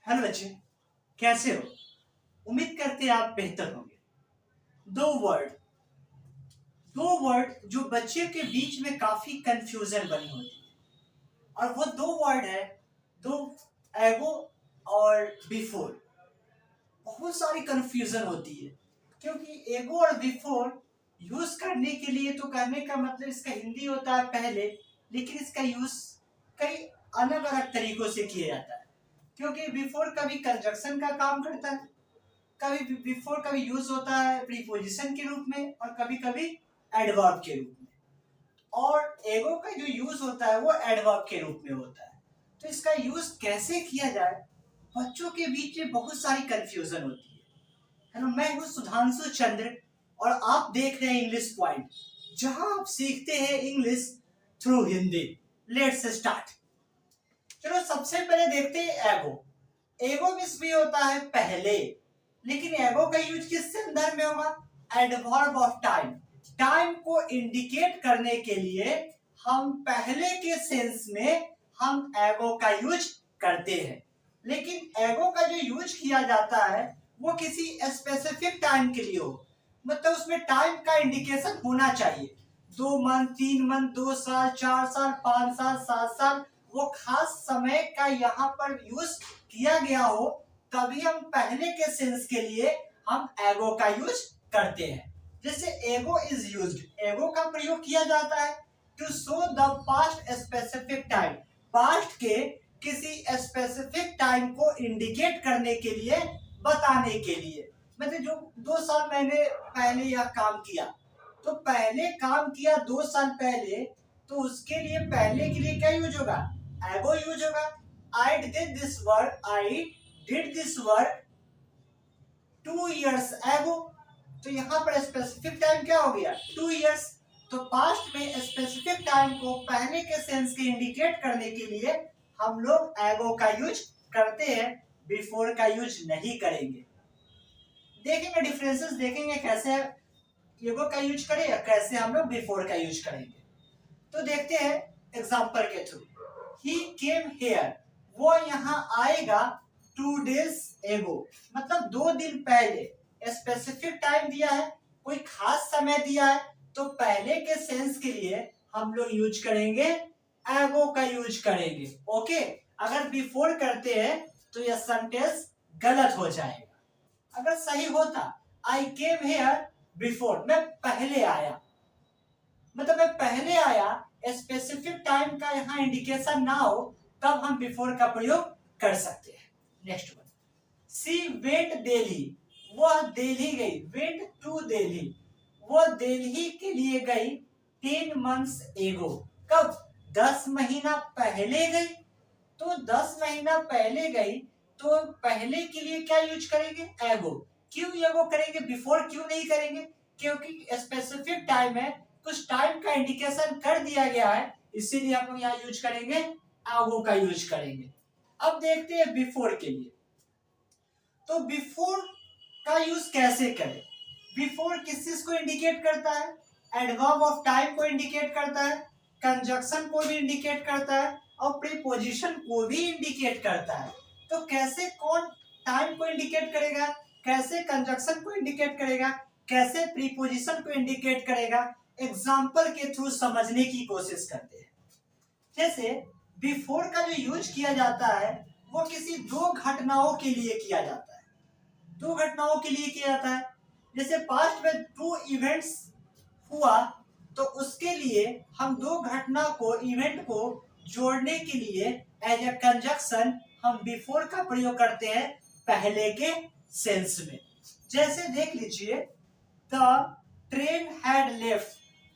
Hello बच्चे, कैसे हो? उम्मीद करते हैं आप बेहतर होंगे। दो वर्ड दो वर्ड जो बच्चे के बीच में काफी कंफ्यूजन बनी होती है, और वो दो वर्ड है, दो एगो और बिफोर। बहुत सारी कंफ्यूजन होती है क्योंकि एगो और बिफोर यूज करने के लिए तो कहने का मतलब इसका हिंदी होता है पहले, लेकिन इसका यूज कई अलग अलग तरीकों से किया जाता है। क्योंकि बिफोर कभी कंजक्शन का काम करता है, कभी बिफोर कभी यूज होता है प्रीपोजिशन के रूप में, और कभी कभी एडवर्ब के रूप में। और एगो का जो यूज होता है वो एडवर्ब के रूप में होता है। तो इसका यूज कैसे किया जाए, बच्चों के बीच में बहुत सारी कंफ्यूजन होती है ना। मैं हूँ सुधांशु चंद्र और आप देख रहे हैं इंग्लिश पॉइंट, जहां आप सीखते हैं English through Hindi. Let's start. चलो सबसे पहले देखते हैं एगो। एगो मीन्स भी होता है पहले, लेकिन एगो का यूज किस संदर्भ में होगा? Adverb of time. टाइम को इंडिकेट करने के लिए हम पहले के सेंस में हम एगो का यूज करते हैं। लेकिन एगो का जो यूज किया जाता है वो किसी स्पेसिफिक टाइम के लिए हो, मतलब उसमें टाइम का इंडिकेशन होना चाहिए। 2 मंथ, 3 मंथ, 2 साल, 4 साल, 5 साल, 7 साल, वो खास समय का यहाँ पर यूज किया गया हो, तभी हम पहले के सेंस के लिए हम एगो का यूज करते हैं। जैसे एगो इज यूज्ड, एगो का प्रयोग किया जाता है to show the past specific time, past के किसी स्पेसिफिक टाइम को इंडिकेट करने के लिए, बताने के लिए। मतलब जो 2 साल मैंने पहले यह काम किया, तो पहले काम किया 2 साल पहले, तो उसके लिए पहले के लिए क्या यूज होगा? एगो यूज होगा। I did this work, I did this work 2 years एगो। तो यहाँ पर स्पेसिफिक टाइम क्या हो गया? 2 years। तो पास्ट में स्पेसिफिक टाइम को पहले के सेंस के इंडिकेट करने के लिए हम लोग एगो का यूज करते हैं, बिफोर का यूज नहीं करेंगे। देखेंगे डिफरेंसेस, देखेंगे कैसे एगो का यूज करें या कैसे हम लोग बिफोर का यूज करेंगे। तो देखते हैं एग्जांपल के थ्रू। ही केम हेयर, वो यहाँ आएगा 2 days एगो, मतलब 2 दिन पहले। स्पेसिफिक टाइम दिया है, कोई खास समय दिया है, तो पहले के सेंस के लिए हम लोग यूज करेंगे एगो का यूज करेंगे। ओके, अगर बिफोर करते हैं तो यह सेंटेंस गलत हो जाएगा। अगर सही होता आई केम हेयर बिफोर, मैं पहले आया, मतलब मैं पहले आया, स्पेसिफिक टाइम का यहाँ इंडिकेशन ना हो, तब हम बिफोर का प्रयोग कर सकते हैं। Next one, she went Delhi, वह दिल्ली गई। वेंट टू दिल्ली, वो दिल्ली के लिए गई 10 months एगो। कब? 10 महीना पहले गई। तो 10 महीना पहले गई, तो पहले के लिए क्या यूज करेंगे? एगो। क्यों एगो करेंगे, बिफोर क्यों नहीं करेंगे? क्योंकि स्पेसिफिक टाइम है, कुछ टाइम का इंडिकेशन कर दिया गया है, इसीलिए हम लोग यहाँ यूज करेंगे, एगो का यूज करेंगे। अब देखते हैं बिफोर के लिए। तो बिफोर का यूज कैसे करें? बिफोर किस चीज को इंडिकेट करता है? एडवर्ब ऑफ टाइम को इंडिकेट करता है, कंजक्शन को भी इंडिकेट करता है, और प्रीपोजिशन को भी इंडिकेट करता है। तो कैसे कौन टाइम को इंडिकेट करेगा, कैसे कंजक्शन को इंडिकेट करेगा, कैसे प्रीपोजिशन को इंडिकेट करेगा, एग्जाम्पल के थ्रू समझने की कोशिश करते हैं। जैसे बिफोर का जो यूज किया जाता है वो किसी दो घटनाओं के लिए किया जाता है। दो घटनाओं के लिए किया जाता है, जैसे पास्ट में 2 इवेंट्स हुआ, तो उसके लिए हम दो घटना को, इवेंट को जोड़ने के लिए एज ए कंजक्शन हम बिफोर का प्रयोग करते हैं पहले के सेंस में। जैसे देख लीजिए, the train had left,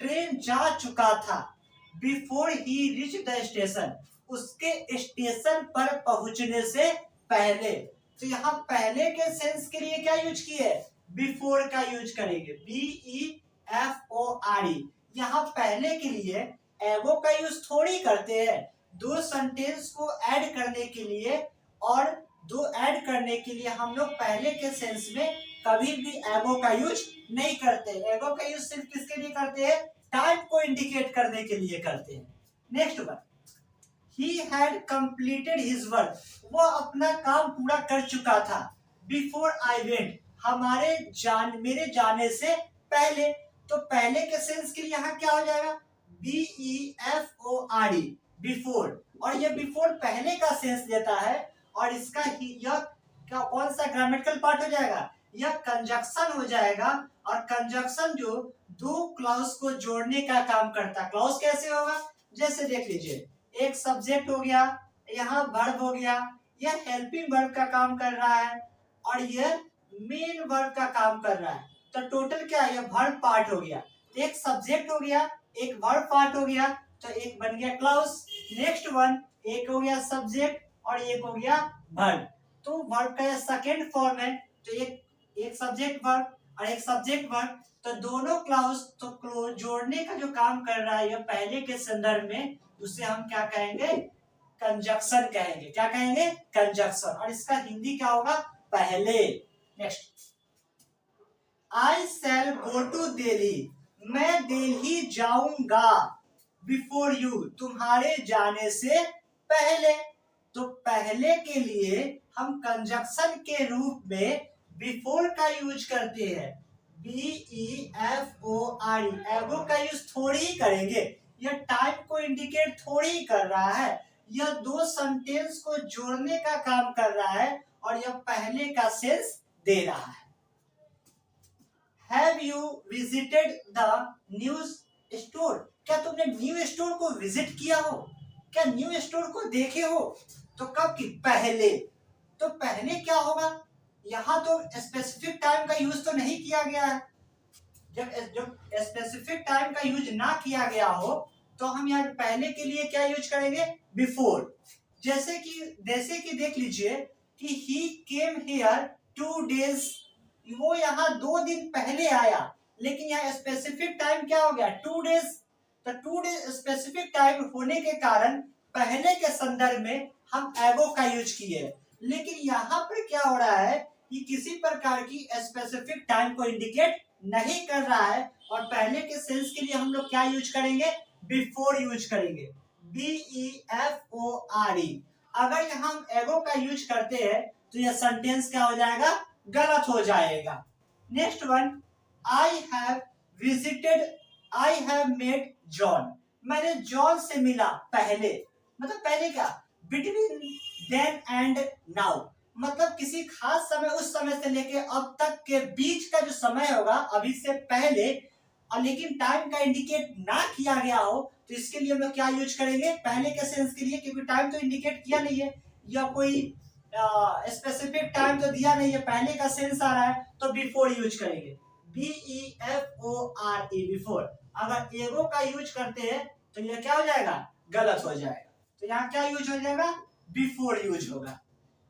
train जा चुका था, before he reach the station, उसके स्टेशन पर पहुंचने से पहले। तो यहाँ पहले के सेंस के लिए क्या यूज किए? बिफोर का यूज करेंगे, BEFORE। यहाँ पहले के लिए एगो का यूज थोड़ी करते हैं, दो सेंटेंस को ऐड करने के लिए, और दो ऐड करने के लिए हम लोग पहले के सेंस में कभी भी एगो का यूज नहीं करते। एगो का यूज सिर्फ किसके लिए करते हैं? टाइम को इंडिकेट करने के लिए करते हैं। Next one, he had completed his work, वो अपना काम पूरा कर चुका था। Before I went, मेरे जाने से पहले, तो पहले के सेंस के लिए यहाँ क्या हो जाएगा, BEFORE, बिफोर, और ये बिफोर पहले का सेंस देता है, और इसका यह कौन सा ग्रामेटिकल पार्ट हो जाएगा, यह कंजक्शन हो जाएगा। और कंजक्शन जो दो क्लॉज को जोड़ने का काम करता है। क्लॉज कैसे होगा, जैसे देख लीजिए, एक सब्जेक्ट हो गया, यहाँ वर्ब हो गया, यह हेल्पिंग वर्ब का काम कर रहा है, और यह मेन वर्ब का काम कर रहा है। तो टोटल क्या है, यह वर्ब पार्ट हो गया, एक सब्जेक्ट हो गया, एक वर्ब पार्ट हो गया, तो एक बन गया क्लॉज। नेक्स्ट वन, एक हो गया सब्जेक्ट और एक हो गया वर्ब। तो वर्ब का यह सेकेंड फॉर्म है, तो एक सब्जेक्ट वर्ब और एक सब्जेक्ट वर्ब, तो दोनों क्लॉज तो क्लोज जोड़ने का जो काम कर रहा है, यह पहले के संदर्भ में, उसे हम क्या कहेंगे, कंजक्शन कहेंगे। क्या कहेंगे, कंजक्शन। और इसका हिंदी क्या होगा, पहले। Next, I shall go to Delhi, मैं दिल्ली जाऊंगा। बिफोर यू, तुम्हारे जाने से पहले। तो पहले के लिए हम कंजक्शन के रूप में बिफोर का यूज करते हैं, BEFORE, एगो का यूज थोड़ी ही करेंगे, यह टाइम को इंडिकेट थोड़ी ही कर रहा है, यह दो सेंटेंस को जोड़ने का काम कर रहा है, और यह पहले का सेंस दे रहा है। Have you visited the news store? क्या तुमने न्यू स्टोर को विजिट किया हो, क्या न्यू स्टोर को देखे हो? तो कब की, पहले। तो पहले क्या होगा, यहाँ तो स्पेसिफिक टाइम का यूज तो नहीं किया गया है। जब स्पेसिफिक टाइम का यूज ना किया गया हो, तो हम यहाँ पहले के लिए क्या यूज करेंगे, बिफोर। जैसे कि देख लीजिए कि he came here 2 days, वो यहाँ 2 दिन पहले आया, लेकिन यहाँ स्पेसिफिक टाइम क्या हो गया, 2 डेज। तो 2 डेज स्पेसिफिक टाइम होने के कारण पहले के संदर्भ में हम एगो का यूज किए, लेकिन यहाँ पर क्या हो रहा है कि किसी प्रकार की स्पेसिफिक टाइम को इंडिकेट नहीं कर रहा है, और पहले के सेंस के लिए हम लोग क्या यूज करेंगे, बिफोर यूज करेंगे, BEFORE। अगर यहाँ हम एगो का यूज करते हैं, तो यह सेंटेंस क्या हो जाएगा, गलत हो जाएगा। Next one, I have met John, मैंने जॉन से मिला पहले। मतलब पहले क्या, बिटवीन देन एंड नाउ, मतलब किसी खास समय, उस समय से लेके अब तक के बीच का जो समय होगा, अभी से पहले, और लेकिन टाइम का इंडिकेट ना किया गया हो, तो इसके लिए हम लोग क्या यूज करेंगे, पहले के सेंस के लिए, क्योंकि टाइम तो इंडिकेट किया नहीं है, या कोई स्पेसिफिक टाइम तो दिया नहीं है, पहले का सेंस आ रहा है, तो बिफोर यूज करेंगे, BEFORE, बिफोर। अगर एगो का यूज करते हैं, तो ये क्या हो जाएगा, गलत हो जाएगा। तो यहाँ क्या यूज हो जाएगा, बिफोर यूज होगा।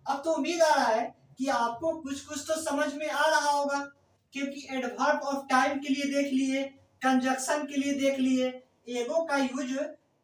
अब तो उम्मीद आ रहा है कि आपको कुछ तो समझ में आ रहा होगा, क्योंकि एडवर्ब ऑफ टाइम के लिए देख लिए, कंजक्शन के लिए देख लिए, एगो का यूज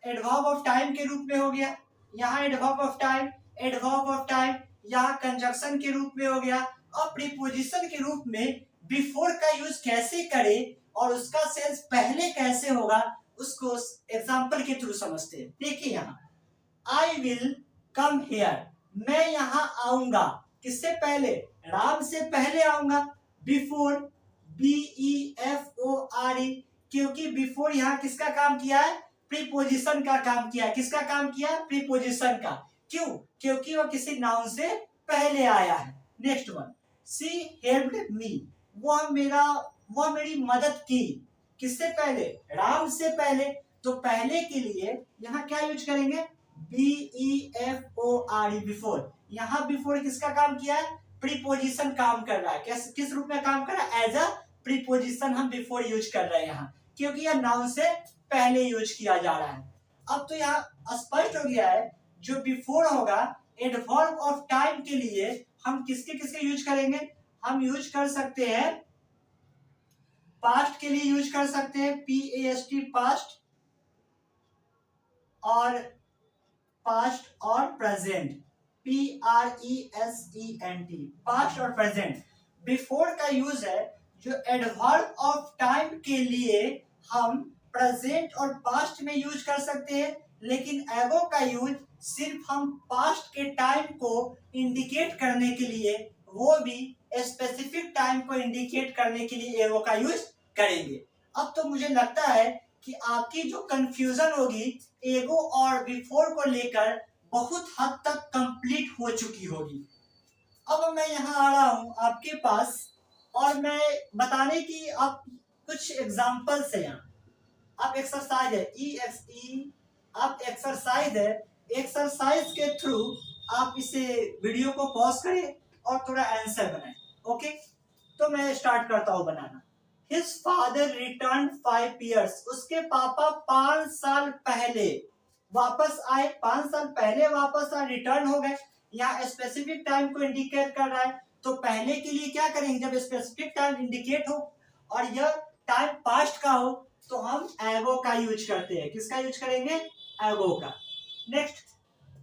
एडवर्ब ऑफ टाइम के रूप में हो गया, यहाँ एडवर्ब ऑफ टाइम, यहाँ कंजक्शन के रूप में हो गया, और प्रीपोजिशन के रूप में बिफोर का यूज कैसे करें और उसका सेंस पहले कैसे होगा, उसको एग्जाम्पल के थ्रू समझते हैं। देखिए यहाँ, आई विल कम हेयर, मैं यहाँ आऊंगा, किससे पहले, राम से पहले आऊंगा, बिफोर, BEFORE, क्योंकि बिफोर यहाँ किसका काम किया है, प्रीपोजिशन का काम किया है। किसका काम किया है, प्रीपोजिशन का। क्यों, क्योंकि वह किसी नाउन से पहले आया है। Next one, she helped me, वह मेरी मदद की, किससे पहले, राम से पहले। तो पहले के लिए यहाँ क्या यूज करेंगे, BEFORE, बिफोर। यहाँ बिफोर किसका काम किया है, प्रीपोजिशन काम कर रहा है। किस रूप में काम कर रहा है, एज अ प्रीपोजिशन हम बिफोर यूज कर रहे हैं यहाँ, क्योंकि यह नाउन से पहले यूज किया जा रहा है। अब तो यहाँ स्पष्ट हो गया है, जो बिफोर होगा एडवर्ब ऑफ टाइम के लिए हम किसके यूज करेंगे, हम यूज कर सकते हैं, पास्ट के लिए यूज कर सकते हैं, PAST, पास्ट, और प्रेजेंट, PRESENT, पास्ट और प्रेजेंट। बिफोर का यूज है जो एडवर्ब ऑफ टाइम के लिए हम प्रेजेंट और पास्ट में यूज कर सकते हैं, लेकिन एगो का यूज सिर्फ हम पास्ट के टाइम को इंडिकेट करने के लिए, वो भी स्पेसिफिक टाइम को इंडिकेट करने के लिए एगो का यूज करेंगे। अब तो मुझे लगता है कि आपकी जो कंफ्यूजन होगी एगो और बिफोर को लेकर बहुत हद तक कंप्लीट हो चुकी होगी। अब मैं यहाँ आ रहा हूँ आपके पास और मैं बताने की आप कुछ एग्जाम्पल्स है। यहाँ आप एक्सरसाइज है EXE, आप एक्सरसाइज है, एक्सरसाइज के थ्रू आप इसे वीडियो को पॉज करें और थोड़ा आंसर बनाएं। ओके, तो मैं स्टार्ट करता हूँ बनाना। His father returned 5 years, उसके पापा 5 साल पहले वापस आए, 5 साल पहले वापस आए, रिटर्न हो गए। यहाँ स्पेसिफिक टाइम को इंडिकेट कर रहा है, तो पहले के लिए क्या करेंगे, जब स्पेसिफिक टाइम इंडिकेट हो और यह टाइम पास्ट का हो तो हम एगो का यूज करते हैं। किसका यूज करेंगे, एगो का। नेक्स्ट,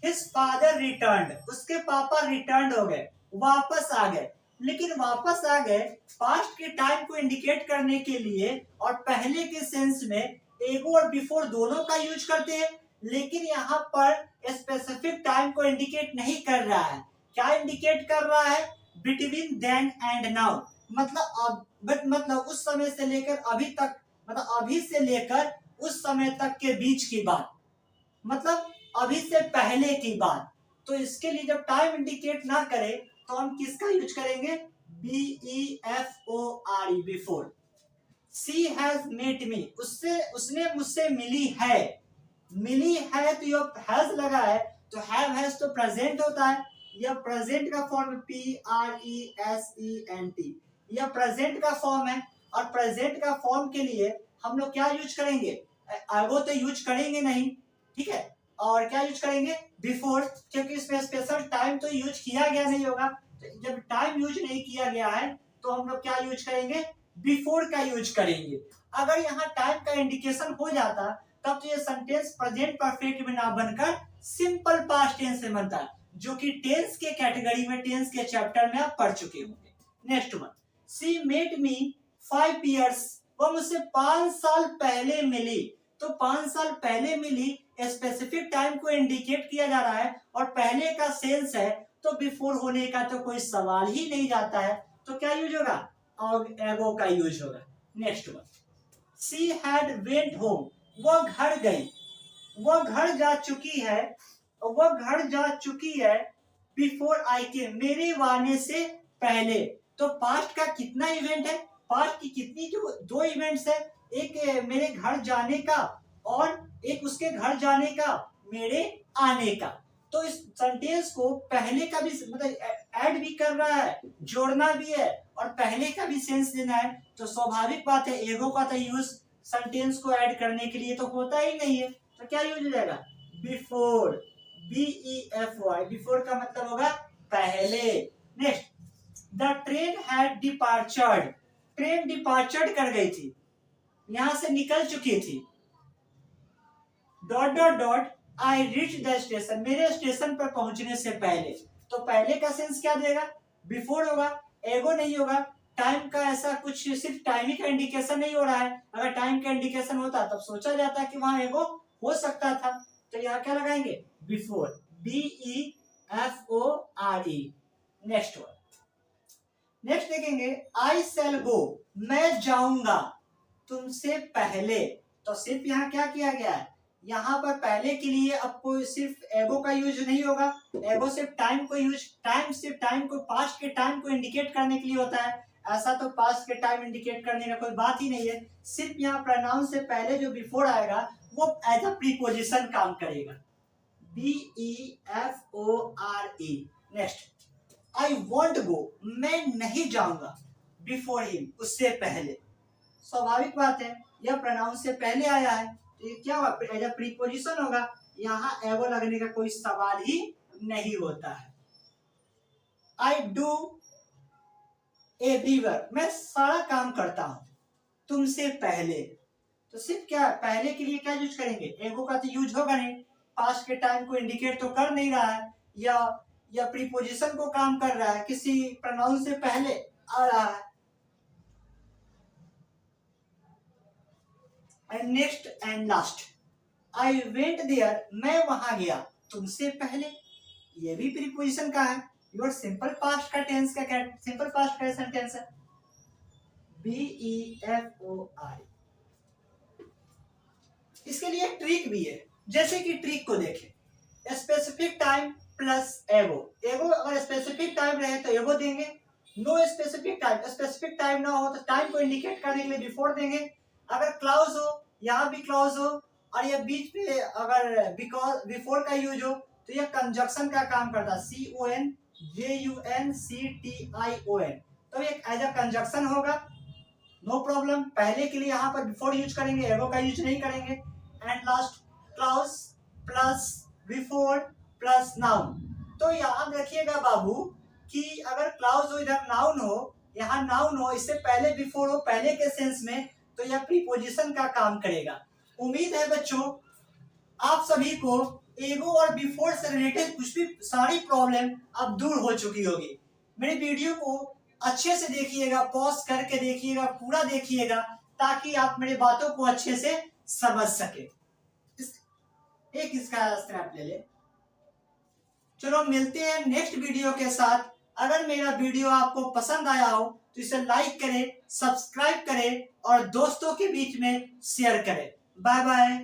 हिज फादर रिटर्न्ड, उसके पापा रिटर्न हो गए, वापस आ गए। लेकिन वापस आ गए पास्ट के टाइम को इंडिकेट करने के लिए और पहले के सेंस में एगो और बिफोर दोनों का यूज करते हैं, लेकिन यहाँ पर स्पेसिफिक टाइम को इंडिकेट नहीं कर रहा है। क्या इंडिकेट कर रहा है, बिटवीन देन एंड नाउ, मतलब उस समय से लेकर अभी तक, मतलब अभी से लेकर उस समय तक के बीच की बात, मतलब अभी से पहले की बात। तो इसके लिए जब टाइम इंडिकेट ना करे तो हम किसका यूज करेंगे, BEFORE, before. She has met me, उसने मुझसे मिली है, मिली है तो ये हैज लगा है तो हैज तो प्रेजेंट होता है, यह प्रेजेंट का फॉर्म PRESENT, यह प्रेजेंट का फॉर्म है। और प्रेजेंट का फॉर्म के लिए हम लोग क्या यूज करेंगे, एगो तो यूज करेंगे नहीं, ठीक है, और क्या यूज करेंगे, बिफोर, क्योंकि इसमें स्पेशल टाइम तो यूज किया गया नहीं होगा। तो जब टाइम यूज नहीं किया गया है तो हम लोग क्या यूज करेंगे, बिफोर का यूज करेंगे। अगर यहाँ टाइम का इंडिकेशन हो जाता तब तो ये सेंटेंस प्रेजेंट परफेक्ट में ना बनकर सिंपल पास्ट टेंस में बनता है, जो कि टेंस के कैटेगरी में, टेंस के चैप्टर में आप पढ़ चुके होंगे। Next one, she met me 5 years, वो मुझसे 5 साल पहले मिली। तो 5 साल पहले मिली, स्पेसिफिक टाइम को इंडिकेट किया जा रहा है और पहले का सेंस है, तो बिफोर होने का तो कोई सवाल ही नहीं जाता है। तो क्या यूज होगा, और एगो का यूज होगा। Next one, she had went home, वो घर गई, वो घर जा चुकी है, वो घर जा चुकी है, बिफोर आई केम, मेरे आने से पहले। तो पास्ट का कितना इवेंट है, पास्ट की कितनी जो दो इवेंट्स है, एक मेरे घर जाने का और एक उसके घर जाने का, मेरे आने का। तो इस सेंटेंस को पहले का भी मतलब ऐड भी कर रहा है, जोड़ना भी है और पहले का भी सेंस देना है। तो स्वाभाविक बात है एगो का तो यूज सेंटेंस को ऐड करने के लिए तो होता ही नहीं है, तो क्या यूज हो जाएगा, बिफोर, BEFOR, बिफोर का मतलब होगा पहले। Next, the train had departed, train departed कर गई थी, यहां से निकल चुकी थी। Dot dot dot, I reach the station, मेरे स्टेशन पर पहुंचने से पहले। तो पहले का सेंस क्या देगा, बिफोर होगा, एगो नहीं होगा। टाइम का ऐसा कुछ सिर्फ टाइम ही का इंडिकेशन नहीं हो रहा है, अगर टाइम का इंडिकेशन होता तब सोचा जाता कि वहां एगो हो सकता था। तो यहाँ क्या लगाएंगे, before, BEFORE। Next one, next देखेंगे, आई शैल गो, मैं जाऊंगा तुमसे पहले। तो सिर्फ यहाँ क्या किया गया है, यहाँ पर पहले के लिए आपको सिर्फ एगो का यूज नहीं होगा, एगो सिर्फ टाइम को यूज, टाइम सिर्फ टाइम को, पास्ट के टाइम को इंडिकेट करने के लिए होता है। ऐसा तो पास्ट के टाइम इंडिकेट करने का कोई बात ही नहीं है। सिर्फ यहाँ प्रोनाउन से पहले जो बिफोर आएगा वो एज अ प्रीपोजिशन काम करेगा, BEFORE। नेक्स्ट, आई वॉन्ट गो, मैं नहीं जाऊंगा, बिफोर हिम, उससे पहले। स्वाभाविक बात है, यह प्रोनाउन से पहले आया है तो ये क्या होगा, एज अ प्रीपोजिशन होगा, यहाँ एगो लगने का कोई सवाल ही नहीं होता है। आई डू एवरीवर्क, मैं सारा काम करता हूं तुमसे पहले। तो सिर्फ क्या पहले के लिए क्या यूज करेंगे, एगो का तो यूज होगा नहीं, पास्ट के टाइम को इंडिकेट तो कर नहीं रहा है, या प्रीपोजिशन को काम कर रहा है, किसी प्रोनाउन से पहले आ रहा है। And next and last, I went there, मैं वहां गया तुमसे पहले, ये भी प्रीपोजिशन का है। योर सिंपल पास्ट का टेंस का क्या, सिंपल पास्ट का सेंटेंस है BEFOI। इसके लिए ट्रिक भी है, जैसे कि ट्रिक को देखें, स्पेसिफिक टाइम प्लस एगो। एगो अगर स्पेसिफिक टाइम रहे तो एगो देंगे, no specific time, specific time ना हो तो टाइम को इंडिकेट करने के लिए बिफोर देंगे। अगर क्लाउज हो, यहाँ भी क्लाउज हो और ये बीच में अगर बिकॉज बिफोर का यूज हो तो यह कंजक्शन का काम करता है, CONJUNCTION, तो ये एज अ कंजक्शन होगा, नो प्रॉब्लम। पहले के लिए यहाँ पर बिफोर यूज करेंगे, एगो का यूज नहीं करेंगे। And last clause plus before plus noun. तो याद रखिएगा बाबू कि अगर क्लाउज हो इधर नाउन हो, यहाँ नाउन हो, इससे पहले बिफोर हो पहले के सेंस में, तो यह प्रीपोजिशन का काम करेगा। उम्मीद है बच्चों आप सभी को एगो और बिफोर से रिलेटेड कुछ भी सारी प्रॉब्लम अब दूर हो चुकी होगी। मेरे वीडियो को अच्छे से देखिएगा, पॉज करके देखिएगा, पूरा देखिएगा, ताकि आप मेरी बातों को अच्छे से समझ सके। एक इसका स्क्रैप ले ले। चलो मिलते हैं नेक्स्ट वीडियो के साथ। अगर मेरा वीडियो आपको पसंद आया हो तो इसे लाइक करें, सब्सक्राइब करें और दोस्तों के बीच में शेयर करें। Bye bye.